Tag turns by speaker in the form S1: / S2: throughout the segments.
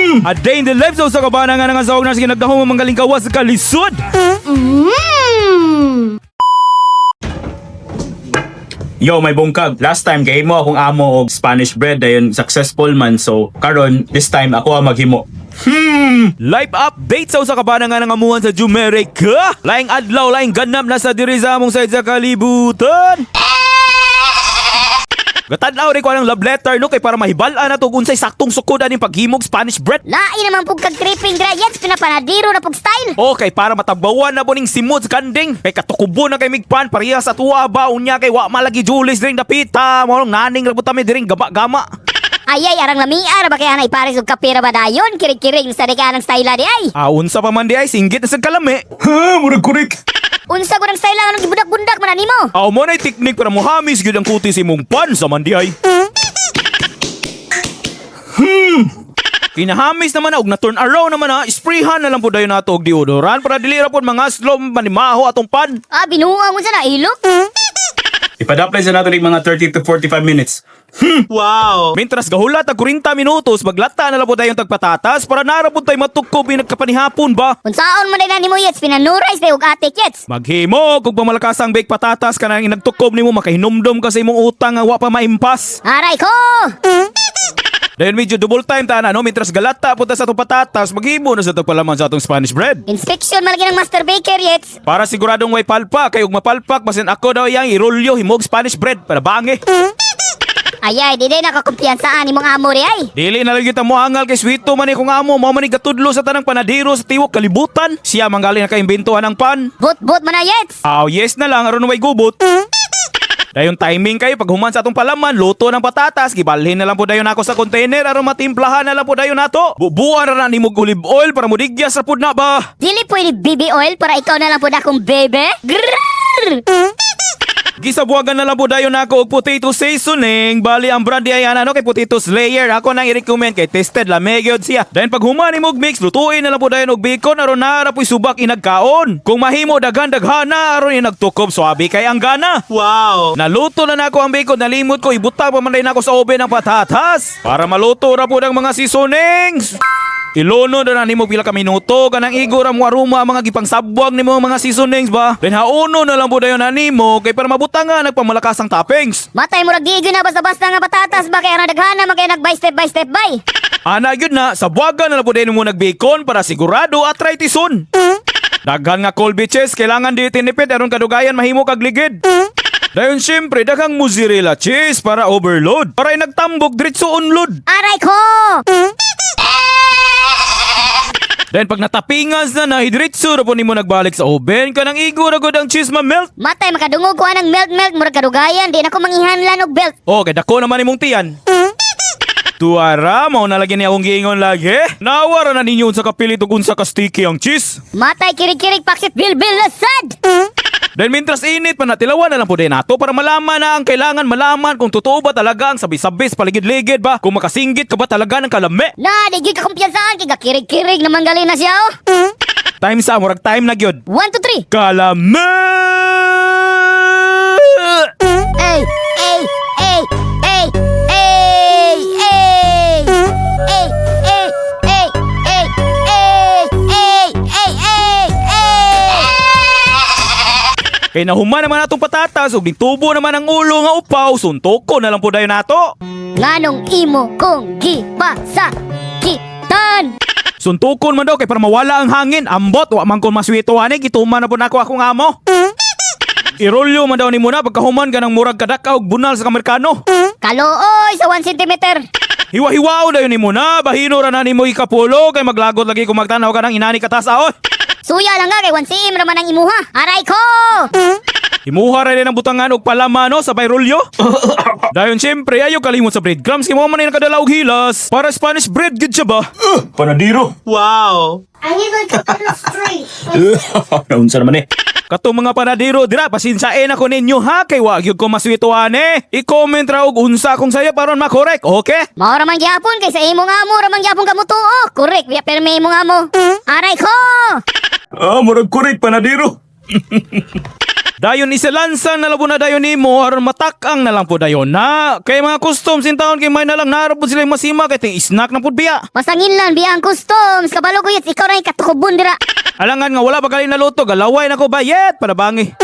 S1: A day in the life sa kabana nga nangasawag na sige nagdahong manggaling gawas sa kalisod. Yo, may bungkag. Last time kay mo akong amo og Spanish bread dayon successful man, so karon this time ako ang maghimo. Live update sa usa ka bana nga nangamuhan sa Jumerica. Laing adlaw, laing ganam na sa diri sa among side sa kalibutan. Gatanaw rin ko ng love letter no kay para mahibal-an na to unsay saktong sukod aning paghimog Spanish bread.
S2: Lain naman pug kag tripping grayets pinapanadiro na pug style.
S1: Okay, para matabawan na po ning simod sa kanding. Kay katukubo na kay migpan pareha sa tuwa ba unya kay wa malagi Julis dring dapita. Mao naning rabuta mi diring gaba-gama.
S2: Ayay arang lamiar ba kaya na ipares og kapira ba dayon kirig-kirig sa deka ng style di ay.
S1: Unsa pa man di ay singgit na sa kalami. Ha, murag kurik.
S2: Unsa ko ng style anong gibudak-bundak man nimo?
S1: Aw mo na teknik para muhamis gyud ang kutis imong pan sa mandiay. Kinahamis naman na og na turn around naman na sprayhan na lang po dayon nato og deodorant para dili ra pod mga slom manimaho atong pan.
S2: Binuang mo sa na ilok.
S1: Ipadaplay sa nato ning mga 30 to 45 minutes. Wow! Mintras gahulat ang 40 minutos, maglata na lang po tayong tagpatatas para narapod tayo matukob yung nagkapanihapon ba?
S2: Unsaon man na nimo yets pinanurais day og atik yets.
S1: Maghimo kung pamalakas ang bake patatas ka nang nagtukob nimo makahinumdom kasi imong utang nga wa pa maimpas.
S2: Aray ko!
S1: Dahil medyo double time ta na no, mintras galata punta sa itong patatas, maghimo na sa itong palaman sa itong Spanish bread.
S2: Inspection malagi ng master baker yets.
S1: Para siguradong way palpak, kayong mapalpak, basin ako daw yang irolyo himog Spanish bread para bangi.
S2: Ayay, di nakakumpiyansaan imong amo ri ay.
S1: Dili na lang kita mo hangal kay Sweeto man kung amo mo man gatudlo sa tanang panadiro sa tiwok kalibutan. Siya manggaling na kaimbintuhan ng pan.
S2: But man na yets.
S1: Yes na lang aron way gubot. Dayon timing kayo pag human sa atong palaman, luto ng patatas, gibalhin na lang po dayon ako sa container aron matimplahan na lang po dayon nato. Bubuan ra na nimo olive oil para mudigyas ra pud na ba.
S2: Dili pwede baby oil para ikaw na lang pud akong bebe. Grrrr!
S1: Gisabuagan na lang po dayon nako og potato seasoning. Bali ang brand di ay ano kay potato slayer. Ako nang i-recommend kay tested la megyod siya. Dayon pag human nimo og mix, lutuin na lang po dayon og bacon aron nara po'y subak inagkaon. Kung mahimo daghan-daghana aron inagtukob suabi kay ang gana. Wow! Naluto na nako ang bacon, nalimot ko ibuta pa man nako sa oven ang patatas para maluto ra po ang mga seasonings. Ilono na nimo pila ka minuto kanang igor ang aroma mga gipangsabwag nimo mga seasonings ba. Then hauno na lang po dayon nimo kay para mabuta nga nagpamalakas ang toppings.
S2: Matay mo ragdigyo na basta-basta nga patatas ba kaya nadaghana magay nagbay step by step by.
S1: Ana gyud na sabwagan na lang po dayon mo nagbacon para sigurado arthritis-on. Daghan nga cold bitches kailangan di tinipid aron kadugayan mahimo kag ligid. Dayon syempre daghang mozzarella cheese para overload. Para nagtambok diretso unload.
S2: Aray ko!
S1: Then pag natapingas na hidritso ra po nimo nagbalik sa oven kanang igor agud ang cheese ma-melt.
S2: Matay makadungog ko anang melt murag kadugayan di na ko mangihanlan og belt.
S1: Okay, dako naman imong tiyan. Tuara, mao na lagi ni akong giingon lagi. Nawara na ninyo sa kapilit ug unsa ka sticky ang cheese.
S2: Matay kirig-kirig paksit bilbil lasad.
S1: Dahil mintras init, panatilawan na lang po din nato para malaman na ang kailangan malaman kung totoo ba talaga ang sabi-sabis paligid-ligid ba? Kung makasinggit ka ba talaga ng kalami?
S2: Na, di ka kumpiyansaan kay kirig-kirig naman galing na siya oh.
S1: Time sa murag time na gyud.
S2: 1, 2, 3.
S1: Kalami!
S2: Ay, ay, ay, ay, ay, ay, ay, ay, ay, ay, ay, ay, ay, ay.
S1: Kay nahuman naman natong patatas ug nitubo naman ang ulo nga upaw, suntok na lang po dayon nato.
S2: Nganong imo kong gipasakitan.
S1: Suntukon man daw kay para mawala ang hangin. Ambot wa man kon maswituhan gituman na po nako akong amo. Irolyo man daw nimo na pagkahuman ka ng murag kadaka og bunal sa kamerkano.
S2: Kalooy sa 1 centimeter.
S1: Hiwa-hiwao dayon nimo na, bahino ra na nimo ikapulo kay maglagot lagi kung magtanaw ka ng inani katasaon.
S2: Suya lang nga kay 1 cm raman ang imuha. Aray ko!
S1: Imuha ra din ang butangan og palamano sa rolyo. Dayon syempre ayo kalimot sa breadcrumbs kay mo man ni nakadala og hilas. Para Spanish bread gid siya ba? Panadiro. Wow.
S2: I need like a straight.
S1: Naunsa naman Kato mga panadiro dira pasinsain ako ninyo ha kay wa gyud ko maswituhan I-comment ra og unsa kung saya paron makorek, okay?
S2: Mao ra man gyapon kay sa imong amo ra man gyapon kamutuo. Correct, biya perme imong amo. Aray ko!
S1: Murag korek panadiro. Dayon isilansang na labo na dayon nimo aron matak-ang na lang po dayon na. Kay mga customs in taon kay may na lang narap po sila yung masima kay ting snack na pud biya.
S2: Masangin lang biyang customs. Kabalo ko yun, ikaw na yung katukubon dira.
S1: Alangan nga wala pa galing naluto, galaway na ko bayet para bangi.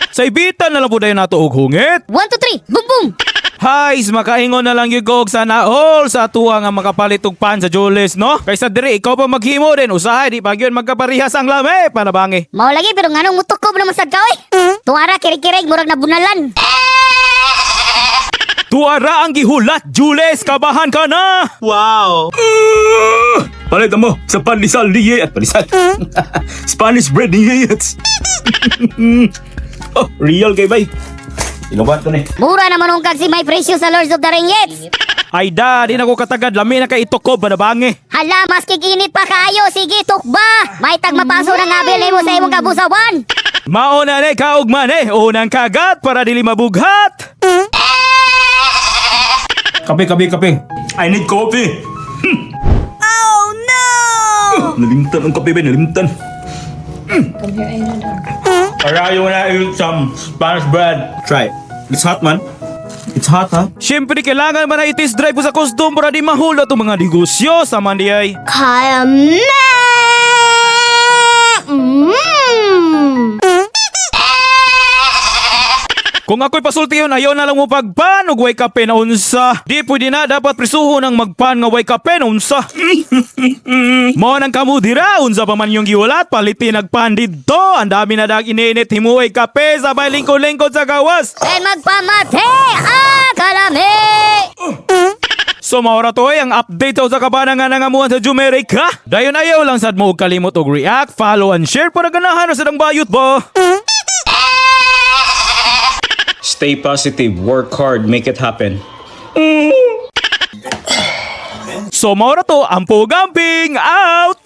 S1: Sa ibitan na lang po dayon nato og hungit.
S2: 1, 2, 3, boom boom.
S1: Hays, makaingon na lang yung kog sana all sa tuwa nga makapalit og pan sa Jules, no? Kaysa diri, ikaw pa maghimo din. Usahay, di pa yun magkaparihas ang lami. Para bangi.
S2: Mao lagi pero nganong mutukob naman sa gaw eh. Tuara kirig-kirig murag na bunalan.
S1: Tuara ang gihulat, Jules! Kabahan ka na!
S3: Wow!
S1: Palit mo sa panisal niye at panisal. Spanish bread niye. Oh, real kay bay. Inubat ko ni.
S2: Mura naman ungkag si may presyo sa Lords of the Rings.
S1: Ay da, di na ko katagad. Lami na kay itokob, banabangi.
S2: Hala, mas kikinit pa kayo. Sige, tukba. May tagmapaso na nga bilhin mo sa imong kabusawan.
S1: Mauna na kaugman unang kagat para dili mabughat. Kape. I need coffee.
S2: Oh no!
S1: Nalimtan ang kape, nalimtan. Arayo na yung some Spanish bread. Try it. It's hot, man. It's hot, ha? Siyempre, kailangan man na i-test drive po sa custom para di mahula itong mga negosyo sa mandiay.
S2: Kaya na!
S1: Kung ako'y pasultiyon, ayaw na lang mo pagpan o way kape na unsa. Di pwede na, dapat prisuho ng magpan nga way kape na unsa. Mo nang kamudira, unsa pa man yung giulat, palitin nagpan dito. Ang dami na dag ininit, himuay kape, sabay lingkod-lingkod sa gawas.
S2: Then magpamate! Kalami!
S1: So maura to ang update sa kabana nga nangamuhan sa Jumerica. Dayon ayaw lang sad mo og kalimot og react, follow and share para ganahan sa dang bayot ba.
S3: Stay positive, work hard, make it happen.
S1: So maura to ang Pugamping out.